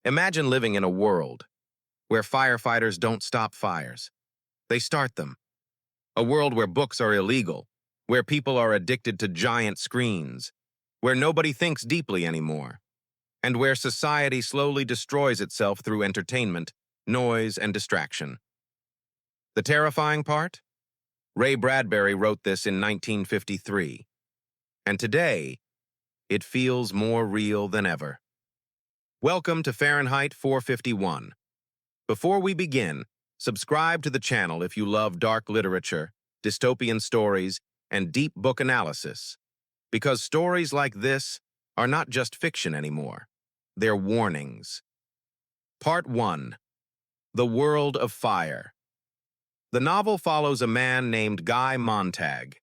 Imagine living in a world where firefighters don't stop fires. They start them. A world where books are illegal, where people are addicted to giant screens, where nobody thinks deeply anymore, and where society slowly destroys itself through entertainment, noise, and distraction. The terrifying part? Ray Bradbury wrote this in 1953. And today, it feels more real than ever. Welcome to Fahrenheit 451. Before we begin, subscribe to the channel if you love dark literature, dystopian stories, and deep book analysis. Because stories like this are not just fiction anymore. They're warnings. Part 1. The World of Fire. The novel follows a man named Guy Montag.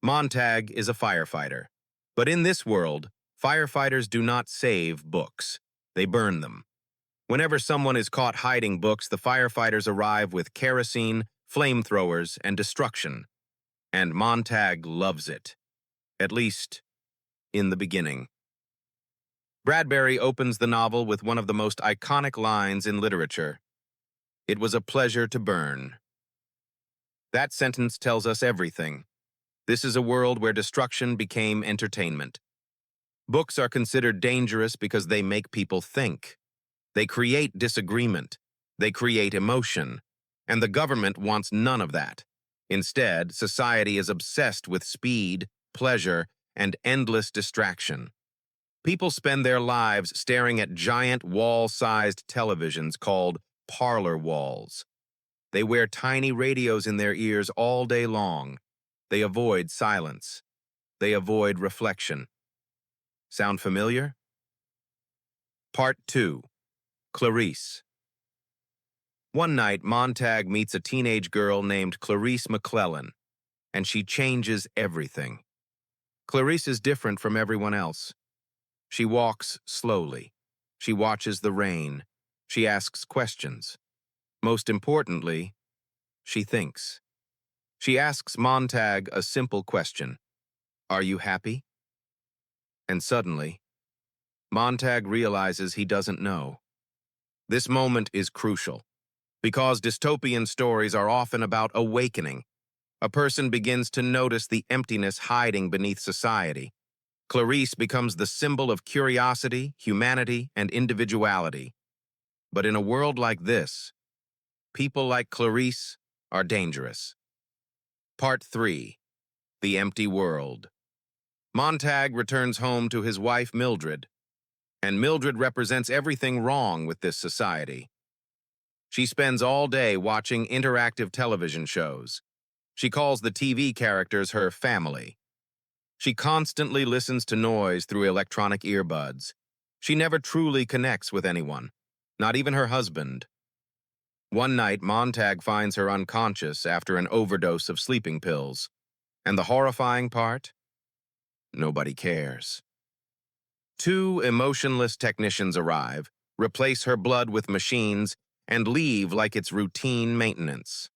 Montag is a firefighter. But in this world, firefighters do not save books. They burn them. Whenever someone is caught hiding books, the firefighters arrive with kerosene, flamethrowers, and destruction. And Montag loves it. At least, in the beginning. Bradbury opens the novel with one of the most iconic lines in literature. "It was a pleasure to burn." That sentence tells us everything. This is a world where destruction became entertainment. Books are considered dangerous because they make people think. They create disagreement. They create emotion. And the government wants none of that. Instead, society is obsessed with speed, pleasure, and endless distraction. People spend their lives staring at giant wall-sized televisions called parlor walls. They wear tiny radios in their ears all day long. They avoid silence. They avoid reflection. Sound familiar? Part 2. Clarice. One night, Montag meets a teenage girl named Clarice McClellan, and she changes everything. Clarice is different from everyone else. She walks slowly. She watches the rain. She asks questions. Most importantly, she thinks. She asks Montag a simple question. "Are you happy?" And suddenly, Montag realizes he doesn't know. This moment is crucial, because dystopian stories are often about awakening. A person begins to notice the emptiness hiding beneath society. Clarice becomes the symbol of curiosity, humanity, and individuality. But in a world like this, people like Clarice are dangerous. Part 3. The Empty World. Montag returns home to his wife Mildred, and Mildred represents everything wrong with this society. She spends all day watching interactive television shows. She calls the TV characters her family. She constantly listens to noise through electronic earbuds. She never truly connects with anyone, not even her husband. One night, Montag finds her unconscious after an overdose of sleeping pills. And the horrifying part? Nobody cares. Two emotionless technicians arrive, replace her blood with machines, and leave like it's routine maintenance.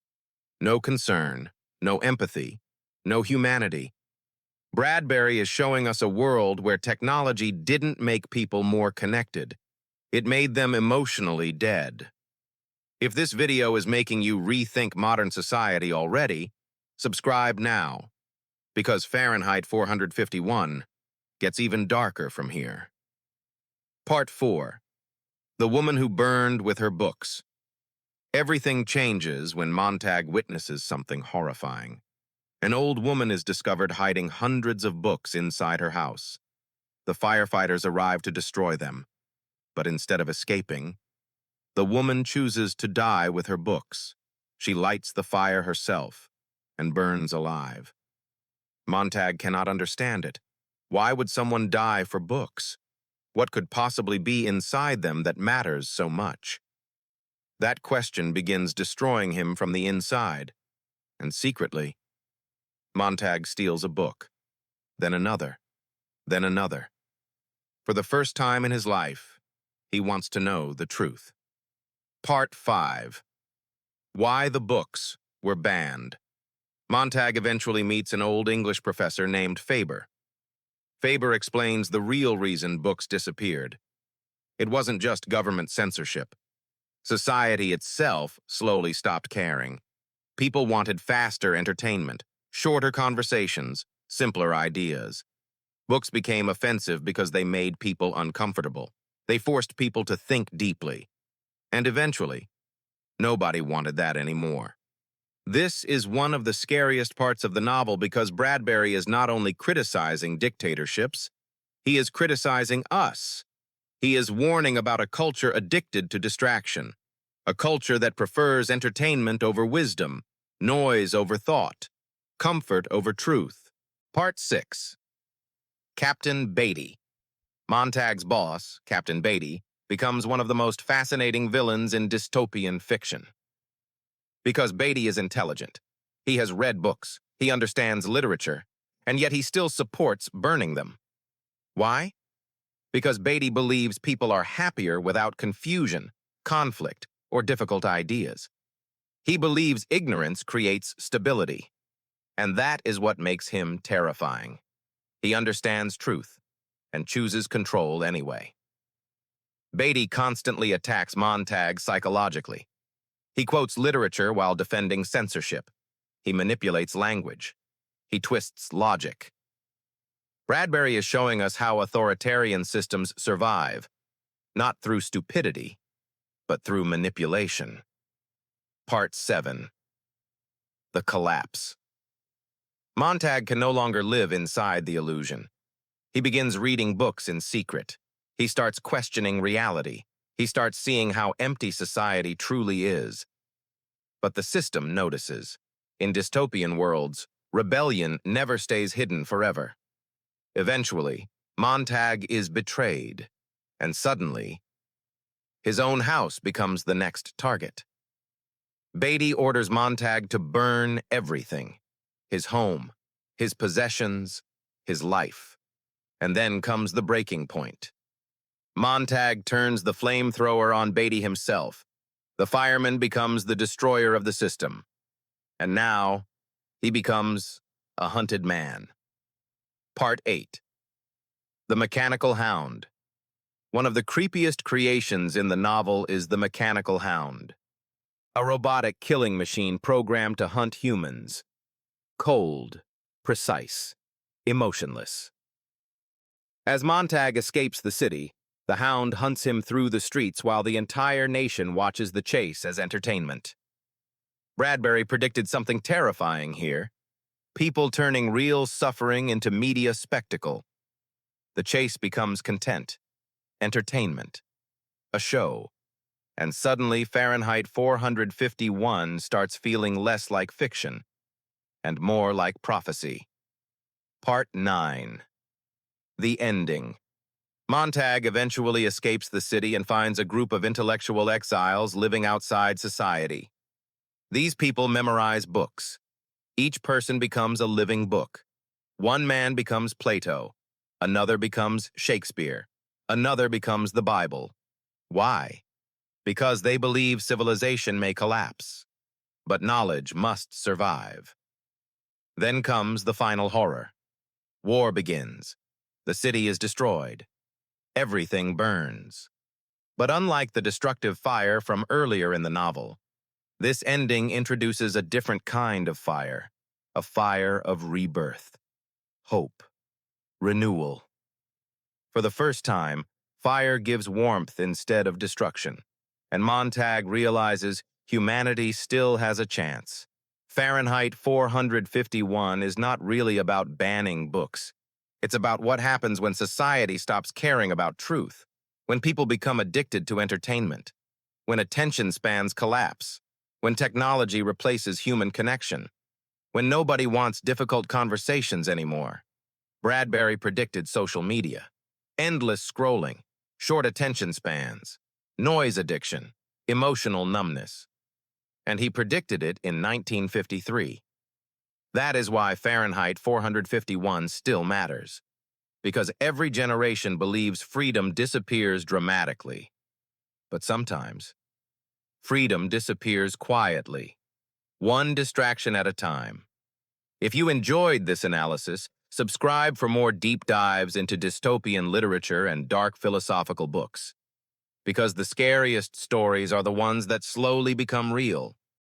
No concern, no empathy, no humanity. Bradbury is showing us a world where technology didn't make people more connected. It made them emotionally dead. If this video is making you rethink modern society already, subscribe now, because Fahrenheit 451 gets even darker from here. Part 4. The Woman Who Burned with Her Books. Everything changes when Montag witnesses something horrifying. An old woman is discovered hiding hundreds of books inside her house. The firefighters arrive to destroy them. But instead of escaping, the woman chooses to die with her books. She lights the fire herself and burns alive. Montag cannot understand it. Why would someone die for books? What could possibly be inside them that matters so much? That question begins destroying him from the inside, and secretly, Montag steals a book, then another, then another. For the first time in his life, he wants to know the truth. Part 5. Why the Books Were Banned. Montag eventually meets an old English professor named Faber. Faber explains the real reason books disappeared. It wasn't just government censorship. Society itself slowly stopped caring. People wanted faster entertainment, shorter conversations, simpler ideas. Books became offensive because they made people uncomfortable. They forced people to think deeply. And eventually, nobody wanted that anymore. This is one of the scariest parts of the novel because Bradbury is not only criticizing dictatorships, he is criticizing us. He is warning about a culture addicted to distraction, a culture that prefers entertainment over wisdom, noise over thought, comfort over truth. Part 6. Captain Beatty. Montag's boss, Captain Beatty, becomes one of the most fascinating villains in dystopian fiction. Because Beatty is intelligent, he has read books, he understands literature, and yet he still supports burning them. Why? Because Beatty believes people are happier without confusion, conflict, or difficult ideas. He believes ignorance creates stability, and that is what makes him terrifying. He understands truth and chooses control anyway. Beatty constantly attacks Montag psychologically. He quotes literature while defending censorship. He manipulates language. He twists logic. Bradbury is showing us how authoritarian systems survive, not through stupidity, but through manipulation. Part 7. The Collapse. Montag can no longer live inside the illusion. He begins reading books in secret. He starts questioning reality. He starts seeing how empty society truly is. But the system notices. In dystopian worlds, rebellion never stays hidden forever. Eventually, Montag is betrayed, and suddenly, his own house becomes the next target. Beatty orders Montag to burn everything: his home, his possessions, his life. And then comes the breaking point. Montag turns the flamethrower on Beatty himself. The fireman becomes the destroyer of the system. And now, he becomes a hunted man. Part 8. The Mechanical Hound. One of the creepiest creations in the novel is the Mechanical Hound, a robotic killing machine programmed to hunt humans. Cold, precise, emotionless. As Montag escapes the city, the Hound hunts him through the streets while the entire nation watches the chase as entertainment. Bradbury predicted something terrifying here: people turning real suffering into media spectacle. The chase becomes content, entertainment, a show, and suddenly Fahrenheit 451 starts feeling less like fiction and more like prophecy. Part 9. The Ending. Montag eventually escapes the city and finds a group of intellectual exiles living outside society. These people memorize books. Each person becomes a living book. One man becomes Plato. Another becomes Shakespeare. Another becomes the Bible. Why? Because they believe civilization may collapse, but knowledge must survive. Then comes the final horror. War begins. The city is destroyed. Everything burns. But unlike the destructive fire from earlier in the novel, this ending introduces a different kind of fire, a fire of rebirth, hope, renewal. For the first time, fire gives warmth instead of destruction, and Montag realizes humanity still has a chance. Fahrenheit 451 is not really about banning books. It's about what happens when society stops caring about truth, when people become addicted to entertainment, when attention spans collapse, when technology replaces human connection, when nobody wants difficult conversations anymore. Bradbury predicted social media, endless scrolling, short attention spans, noise addiction, emotional numbness. And he predicted it in 1953. That is why Fahrenheit 451 still matters, because every generation believes freedom disappears dramatically. But sometimes, freedom disappears quietly, one distraction at a time. If you enjoyed this analysis, subscribe for more deep dives into dystopian literature and dark philosophical books. because the scariest stories are the ones that slowly become real.